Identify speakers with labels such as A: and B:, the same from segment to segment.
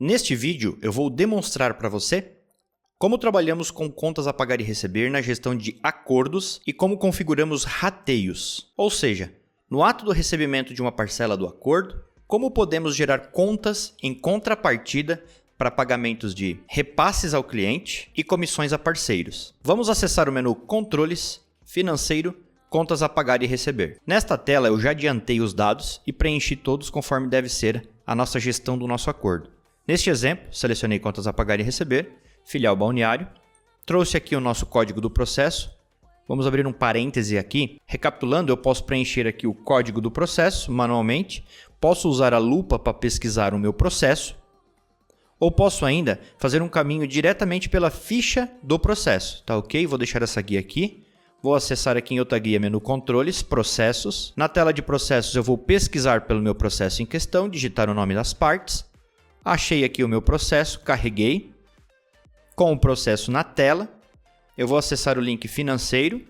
A: Neste vídeo, eu vou demonstrar para você como trabalhamos com contas a pagar e receber na gestão de acordos e como configuramos rateios, ou seja, no ato do recebimento de uma parcela do acordo, como podemos gerar contas em contrapartida para pagamentos de repasses ao cliente e comissões a parceiros. Vamos acessar o menu Controles, Financeiro, Contas a pagar e receber. Nesta tela eu já adiantei os dados e preenchi todos conforme deve ser a nossa gestão do nosso acordo. Neste exemplo, selecionei Contas a pagar e receber, filial balneário, trouxe aqui o nosso código do processo, vamos abrir um parêntese aqui. Recapitulando, eu posso preencher aqui o código do processo manualmente, posso usar a lupa para pesquisar o meu processo, ou posso ainda fazer um caminho diretamente pela ficha do processo. Tá ok? Vou deixar essa guia aqui. Vou acessar aqui em outra guia, menu Controles, Processos. Na tela de processos eu vou pesquisar pelo meu processo em questão, digitar o nome das partes. Achei aqui o meu processo, carreguei. Com o processo na tela, eu vou acessar o link financeiro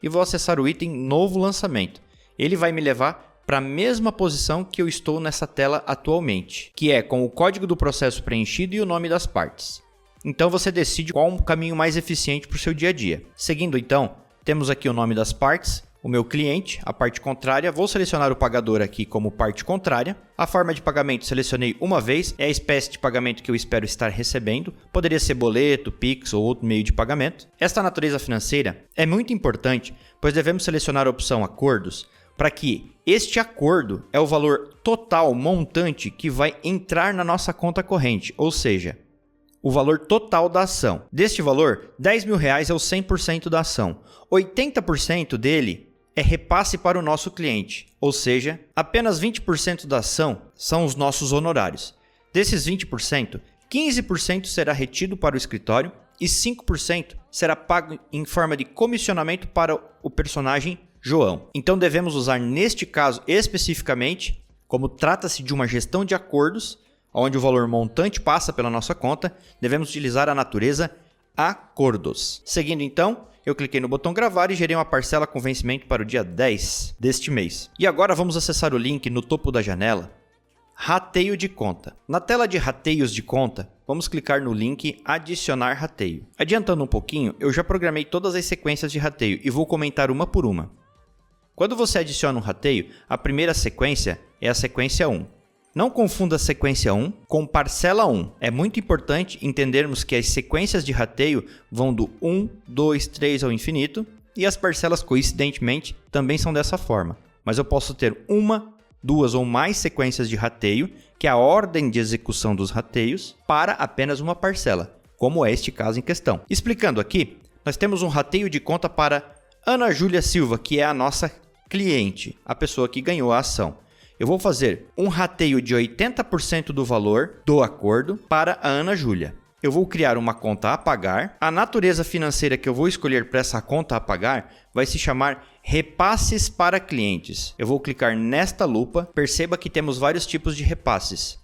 A: e vou acessar o item Novo Lançamento. Ele vai me levar para a mesma posição que eu estou nessa tela atualmente, que é com o código do processo preenchido e o nome das partes. Então você decide qual o caminho mais eficiente para o seu dia a dia. Seguindo então, temos aqui o nome das partes, o meu cliente, a parte contrária. Vou selecionar o pagador aqui como parte contrária. A forma de pagamento selecionei uma vez, é a espécie de pagamento que eu espero estar recebendo. Poderia ser boleto, Pix ou outro meio de pagamento. Esta natureza financeira é muito importante, pois devemos selecionar a opção Acordos, para que este acordo é o valor total montante que vai entrar na nossa conta corrente, ou seja, o valor total da ação. Deste valor, R$10 mil é o 100% da ação. 80% dele é repasse para o nosso cliente, ou seja, apenas 20% da ação são os nossos honorários. Desses 20%, 15% será retido para o escritório e 5% será pago em forma de comissionamento para o personagem João. Então devemos usar neste caso especificamente, como trata-se de uma gestão de acordos, onde o valor montante passa pela nossa conta, devemos utilizar a natureza Acordos. Seguindo então, eu cliquei no botão gravar e gerei uma parcela com vencimento para o dia 10 deste mês. E agora vamos acessar o link no topo da janela, Rateio de conta. Na tela de rateios de conta, vamos clicar no link Adicionar rateio. Adiantando um pouquinho, eu já programei todas as sequências de rateio e vou comentar uma por uma. Quando você adiciona um rateio, a primeira sequência é a sequência 1. Não confunda a sequência 1 com parcela 1. É muito importante entendermos que as sequências de rateio vão do 1, 2, 3 ao infinito e as parcelas, coincidentemente, também são dessa forma. Mas eu posso ter uma, duas ou mais sequências de rateio, que é a ordem de execução dos rateios, para apenas uma parcela, como é este caso em questão. Explicando aqui, nós temos um rateio de conta para Ana Júlia Silva, que é a nossa cliente, a pessoa que ganhou a ação. Eu vou fazer um rateio de 80% do valor do acordo para a Ana Júlia. Eu vou criar uma conta a pagar. A natureza financeira que eu vou escolher para essa conta a pagar vai se chamar Repasses para Clientes. Eu vou clicar nesta lupa. Perceba que temos vários tipos de repasses.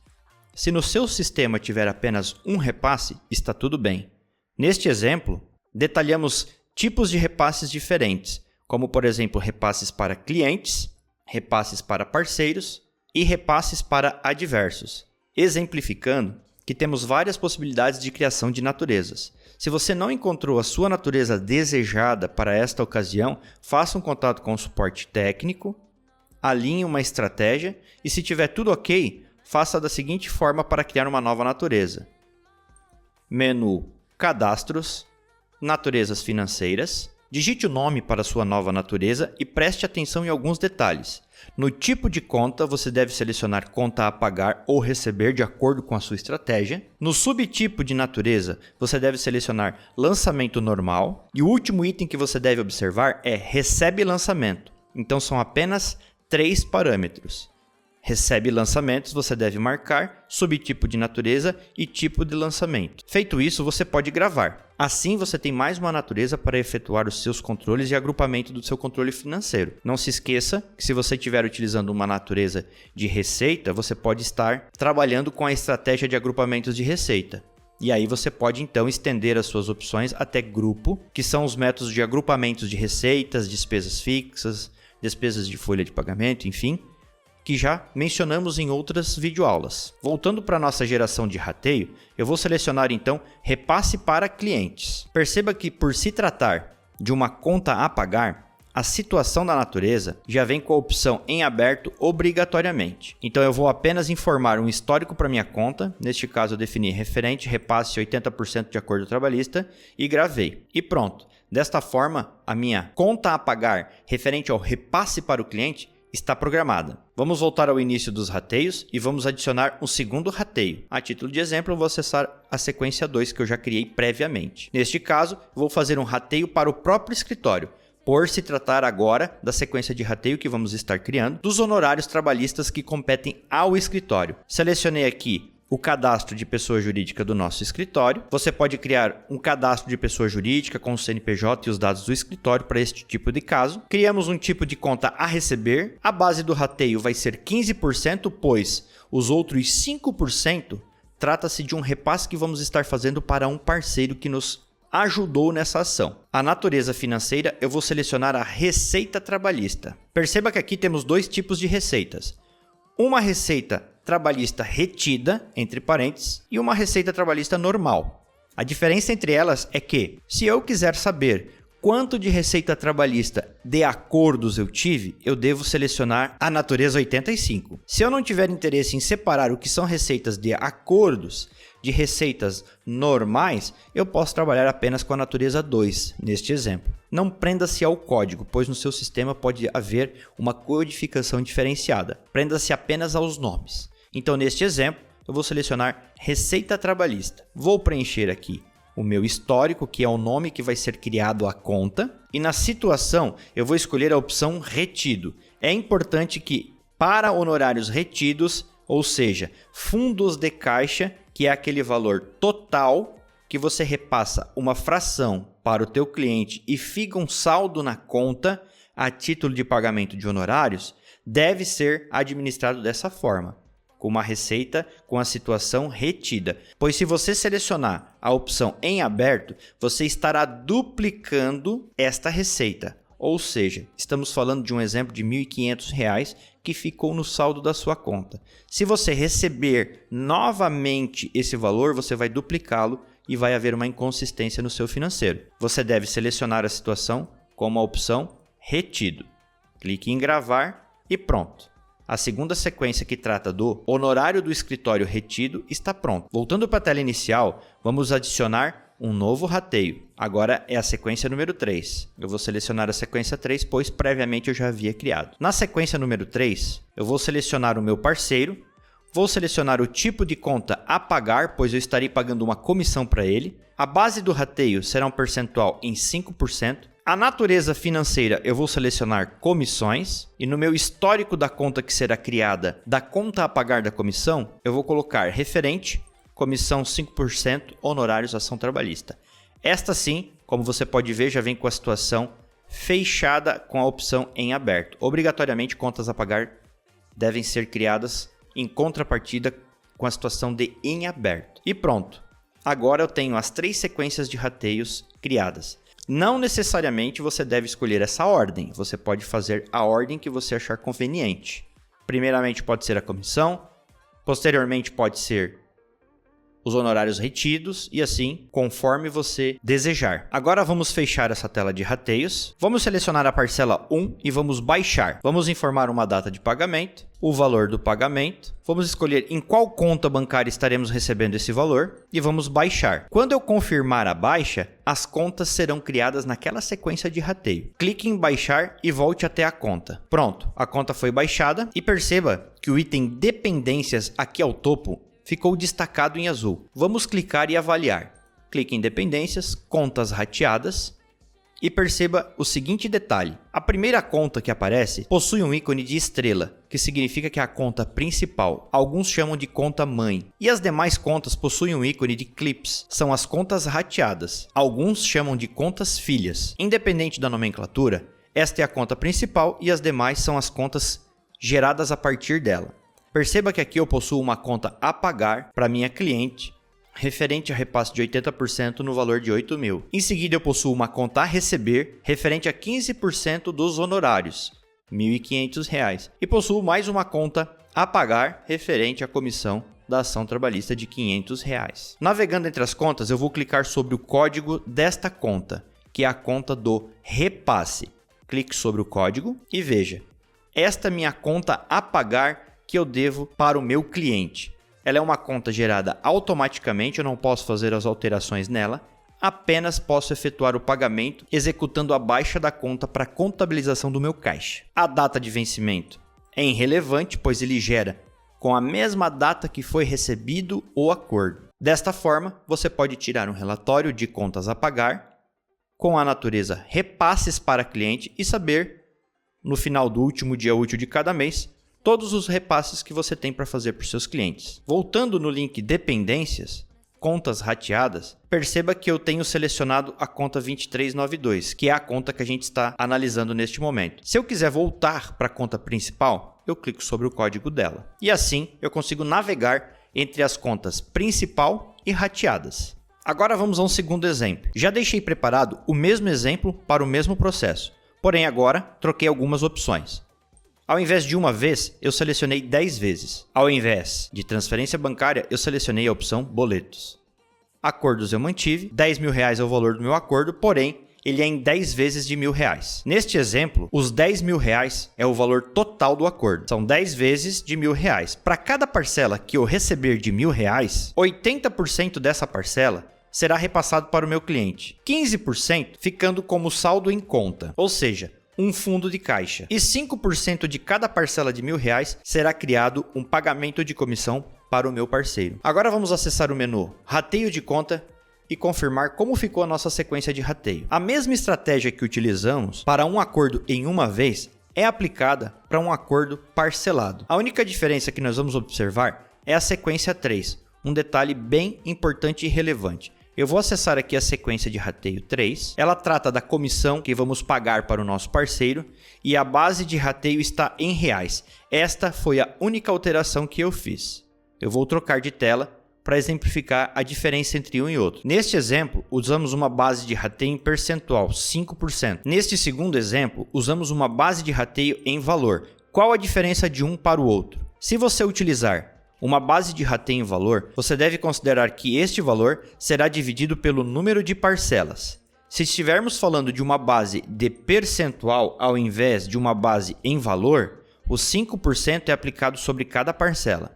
A: Se no seu sistema tiver apenas um repasse, está tudo bem. Neste exemplo, detalhamos tipos de repasses diferentes, como por exemplo repasses para clientes, repasses para parceiros e repasses para adversos, exemplificando que temos várias possibilidades de criação de naturezas. Se você não encontrou a sua natureza desejada para esta ocasião, faça um contato com o suporte técnico, alinhe uma estratégia e, se tiver tudo ok, faça da seguinte forma para criar uma nova natureza. Menu Cadastros, Naturezas Financeiras. Digite o nome para sua nova natureza e preste atenção em alguns detalhes. No tipo de conta, você deve selecionar conta a pagar ou receber de acordo com a sua estratégia. No subtipo de natureza, você deve selecionar lançamento normal. E o último item que você deve observar é recebe lançamento. Então são apenas 3 parâmetros. Recebe lançamentos, você deve marcar subtipo de natureza e tipo de lançamento. Feito isso, você pode gravar. Assim, você tem mais uma natureza para efetuar os seus controles e agrupamento do seu controle financeiro. Não se esqueça que se você estiver utilizando uma natureza de receita, você pode estar trabalhando com a estratégia de agrupamentos de receita. E aí você pode então estender as suas opções até grupo, que são os métodos de agrupamentos de receitas, despesas fixas, despesas de folha de pagamento, enfim. que já mencionamos em outras videoaulas. Voltando para a nossa geração de rateio, eu vou selecionar então repasse para clientes. Perceba que por se tratar de uma conta a pagar, a situação da natureza já vem com a opção em aberto obrigatoriamente. Então eu vou apenas informar um histórico para minha conta, neste caso eu defini referente, repasse 80% de acordo trabalhista e gravei. E pronto. Desta forma, a minha conta a pagar referente ao repasse para o cliente está programada. Vamos voltar ao início dos rateios e vamos adicionar um segundo rateio. A título de exemplo, eu vou acessar a sequência 2 que eu já criei previamente. Neste caso, vou fazer um rateio para o próprio escritório, por se tratar agora da sequência de rateio que vamos estar criando, dos honorários trabalhistas que competem ao escritório. Selecionei aqui o cadastro de pessoa jurídica do nosso escritório. Você pode criar um cadastro de pessoa jurídica com o CNPJ e os dados do escritório para este tipo de caso. Criamos um tipo de conta a receber. A base do rateio vai ser 15%, pois os outros 5% trata-se de um repasse que vamos estar fazendo para um parceiro que nos ajudou nessa ação. A natureza financeira, eu vou selecionar a receita trabalhista. Perceba que aqui temos dois tipos de receitas. Uma receita trabalhista retida, entre parênteses, e uma receita trabalhista normal. A diferença entre elas é que, se eu quiser saber quanto de receita trabalhista de acordos eu tive, eu devo selecionar a natureza 85. Se eu não tiver interesse em separar o que são receitas de acordos de receitas normais, eu posso trabalhar apenas com a natureza 2, neste exemplo. Não prenda-se ao código, pois no seu sistema pode haver uma codificação diferenciada. Prenda-se apenas aos nomes. Então, neste exemplo, eu vou selecionar receita trabalhista. Vou preencher aqui o meu histórico, que é o nome que vai ser criado à conta. E na situação, eu vou escolher a opção retido. É importante que, para honorários retidos, ou seja, fundos de caixa, que é aquele valor total que você repassa uma fração para o teu cliente e fica um saldo na conta a título de pagamento de honorários, deve ser administrado dessa forma, com uma receita com a situação retida. Pois se você selecionar a opção em aberto, você estará duplicando esta receita. Ou seja, estamos falando de um exemplo de R$ 1.500 que ficou no saldo da sua conta. Se você receber novamente esse valor, você vai duplicá-lo e vai haver uma inconsistência no seu financeiro. Você deve selecionar a situação como a opção retido. Clique em gravar e pronto. A segunda sequência que trata do honorário do escritório retido está pronta. Voltando para a tela inicial, vamos adicionar um novo rateio. Agora é a sequência número 3. Eu vou selecionar a sequência 3, pois previamente eu já havia criado. Na sequência número 3, eu vou selecionar o meu parceiro, vou selecionar o tipo de conta a pagar, pois eu estarei pagando uma comissão para ele. A base do rateio será um percentual em 5%. A natureza financeira eu vou selecionar comissões e no meu histórico da conta que será criada da conta a pagar da comissão, eu vou colocar referente, comissão 5%, honorários ação trabalhista. Esta sim, como você pode ver, já vem com a situação fechada com a opção em aberto. Obrigatoriamente, contas a pagar devem ser criadas em contrapartida com a situação de em aberto. E pronto. Agora eu tenho as 3 sequências de rateios criadas. Não necessariamente você deve escolher essa ordem. Você pode fazer a ordem que você achar conveniente. Primeiramente pode ser a comissão, posteriormente pode ser os honorários retidos e assim, conforme você desejar. Agora vamos fechar essa tela de rateios. Vamos selecionar a parcela 1 e vamos baixar. Vamos informar uma data de pagamento, o valor do pagamento. Vamos escolher em qual conta bancária estaremos recebendo esse valor e vamos baixar. Quando eu confirmar a baixa, as contas serão criadas naquela sequência de rateio. Clique em baixar e volte até a conta. Pronto, a conta foi baixada e perceba que o item dependências aqui ao topo ficou destacado em azul. Vamos clicar e avaliar. Clique em dependências, contas rateadas e perceba o seguinte detalhe. A primeira conta que aparece possui um ícone de estrela, que significa que é a conta principal. Alguns chamam de conta mãe. E as demais contas possuem um ícone de clips. São as contas rateadas. Alguns chamam de contas filhas. Independente da nomenclatura, esta é a conta principal e as demais são as contas geradas a partir dela. Perceba que aqui eu possuo uma conta a pagar para minha cliente, referente a repasse de 80% no valor de 8 mil. Em seguida eu possuo uma conta a receber, referente a 15% dos honorários, R$ 1.500 e possuo mais uma conta a pagar referente à comissão da ação trabalhista de R$ 500. Navegando entre as contas, eu vou clicar sobre o código desta conta, que é a conta do repasse. Clique sobre o código e veja, esta é minha conta a pagar que eu devo para o meu cliente. Ela é uma conta gerada automaticamente, eu não posso fazer as alterações nela, apenas posso efetuar o pagamento executando a baixa da conta para contabilização do meu caixa. A data de vencimento é irrelevante, pois ele gera com a mesma data que foi recebido o acordo. Desta forma, você pode tirar um relatório de contas a pagar com a natureza repasses para cliente e saber, no final do último dia útil de cada mês, todos os repasses que você tem para fazer para os seus clientes. Voltando no link Dependências, Contas Rateadas, perceba que eu tenho selecionado a conta 2392, que é a conta que a gente está analisando neste momento. Se eu quiser voltar para a conta principal, eu clico sobre o código dela. E assim eu consigo navegar entre as contas principal e rateadas. Agora vamos a um segundo exemplo. Já deixei preparado o mesmo exemplo para o mesmo processo, porém agora troquei algumas opções. Ao invés de uma vez, eu selecionei 10 vezes. Ao invés de transferência bancária, eu selecionei a opção boletos. Acordos eu mantive, R$10.000 é o valor do meu acordo, porém, ele é em 10 vezes de R$1.000. Neste exemplo, os R$10.000 é o valor total do acordo. São 10 vezes de R$1.000. Para cada parcela que eu receber de R$1.000, 80% dessa parcela será repassado para o meu cliente. 15% ficando como saldo em conta, ou seja, um fundo de caixa. E 5% de cada parcela de R$1.000 será criado um pagamento de comissão para o meu parceiro. Agora vamos acessar o menu Rateio de Conta e confirmar como ficou a nossa sequência de rateio. A mesma estratégia que utilizamos para um acordo em uma vez é aplicada para um acordo parcelado. A única diferença que nós vamos observar é a sequência 3, um detalhe bem importante e relevante. Eu vou acessar aqui a sequência de rateio 3. Ela trata da comissão que vamos pagar para o nosso parceiro e a base de rateio está em reais. Esta foi a única alteração que eu fiz. Eu vou trocar de tela para exemplificar a diferença entre um e outro. Neste exemplo, usamos uma base de rateio em percentual, 5%. Neste segundo exemplo, usamos uma base de rateio em valor. Qual a diferença de um para o outro? Se você utilizar uma base de rateio em valor, você deve considerar que este valor será dividido pelo número de parcelas. Se estivermos falando de uma base de percentual ao invés de uma base em valor, o 5% é aplicado sobre cada parcela.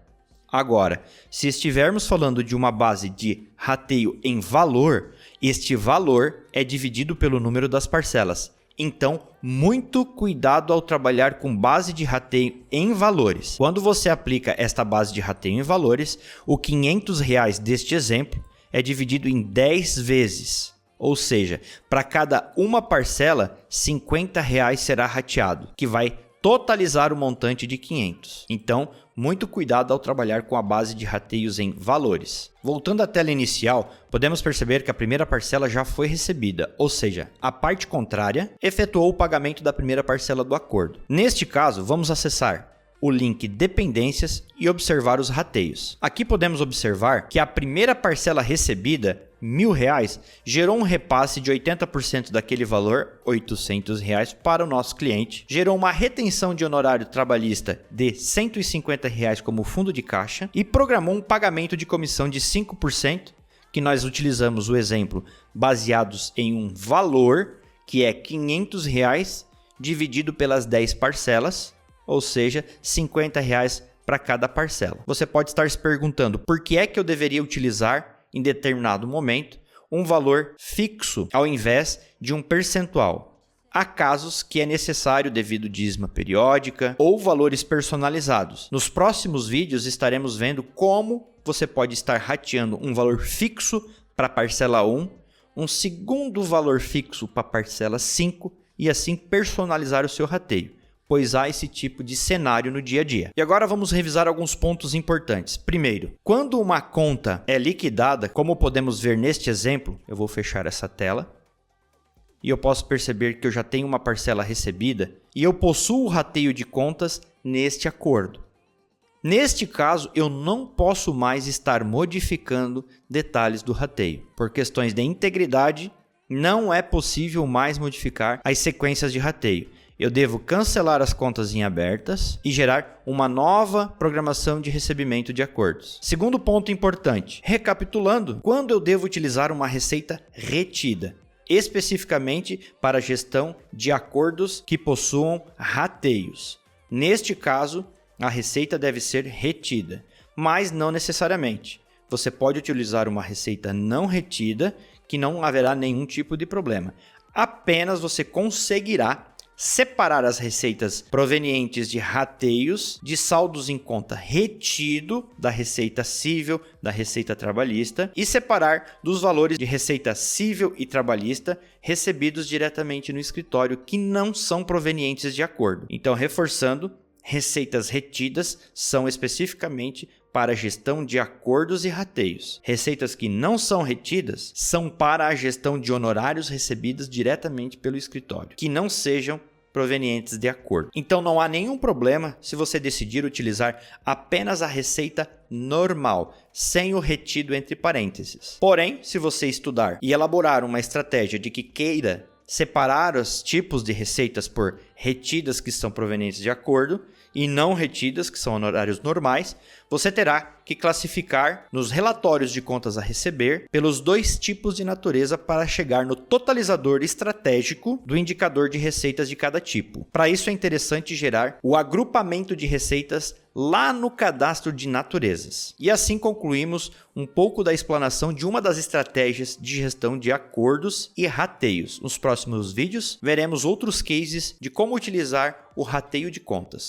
A: Agora, se estivermos falando de uma base de rateio em valor, este valor é dividido pelo número das parcelas. Então, muito cuidado ao trabalhar com base de rateio em valores. Quando você aplica esta base de rateio em valores, o R$500 deste exemplo é dividido em 10 vezes. Ou seja, para cada uma parcela, R$50 será rateado, que vai totalizar o montante de 500. Então, muito cuidado ao trabalhar com a base de rateios em valores. Voltando à tela inicial, podemos perceber que a primeira parcela já foi recebida, ou seja, a parte contrária efetuou o pagamento da primeira parcela do acordo. Neste caso, vamos acessar o link Dependências e observar os rateios. Aqui podemos observar que a primeira parcela recebida, R$1.000, gerou um repasse de 80% daquele valor, R$800, para o nosso cliente, gerou uma retenção de honorário trabalhista de R$150 como fundo de caixa e programou um pagamento de comissão de 5%, que nós utilizamos o exemplo baseados em um valor, que é R$500 dividido pelas 10 parcelas, ou seja, R$50 para cada parcela. Você pode estar se perguntando por que é que eu deveria utilizar em determinado momento um valor fixo ao invés de um percentual. Há casos que é necessário devido dízima periódica ou valores personalizados. Nos próximos vídeos estaremos vendo como você pode estar rateando um valor fixo para a parcela 1, um segundo valor fixo para a parcela 5 e assim personalizar o seu rateio, pois há esse tipo de cenário no dia a dia. E agora vamos revisar alguns pontos importantes. Primeiro, quando uma conta é liquidada, como podemos ver neste exemplo, eu vou fechar essa tela, e eu posso perceber que eu já tenho uma parcela recebida e eu possuo o rateio de contas neste acordo. Neste caso, eu não posso mais estar modificando detalhes do rateio. Por questões de integridade, não é possível mais modificar as sequências de rateio. Eu devo cancelar as contas em abertas e gerar uma nova programação de recebimento de acordos. Segundo ponto importante, recapitulando, quando eu devo utilizar uma receita retida? Especificamente para a gestão de acordos que possuam rateios. Neste caso, a receita deve ser retida, mas não necessariamente. Você pode utilizar uma receita não retida que não haverá nenhum tipo de problema. Apenas você conseguirá separar as receitas provenientes de rateios de saldos em conta retido da receita cível, da receita trabalhista e separar dos valores de receita cível e trabalhista recebidos diretamente no escritório que não são provenientes de acordo. Então, reforçando, receitas retidas são especificamente para a gestão de acordos e rateios. Receitas que não são retidas são para a gestão de honorários recebidos diretamente pelo escritório, que não sejam provenientes de acordo. Então não há nenhum problema se você decidir utilizar apenas a receita normal, sem o retido entre parênteses. Porém, se você estudar e elaborar uma estratégia de que queira separar os tipos de receitas por retidas que são provenientes de acordo e não retidas, que são honorários normais, você terá que classificar nos relatórios de contas a receber pelos dois tipos de natureza para chegar no totalizador estratégico do indicador de receitas de cada tipo. Para isso é interessante gerar o agrupamento de receitas lá no cadastro de naturezas. E assim concluímos um pouco da explanação de uma das estratégias de gestão de acordos e rateios. Nos próximos vídeos veremos outros cases de como utilizar o rateio de contas.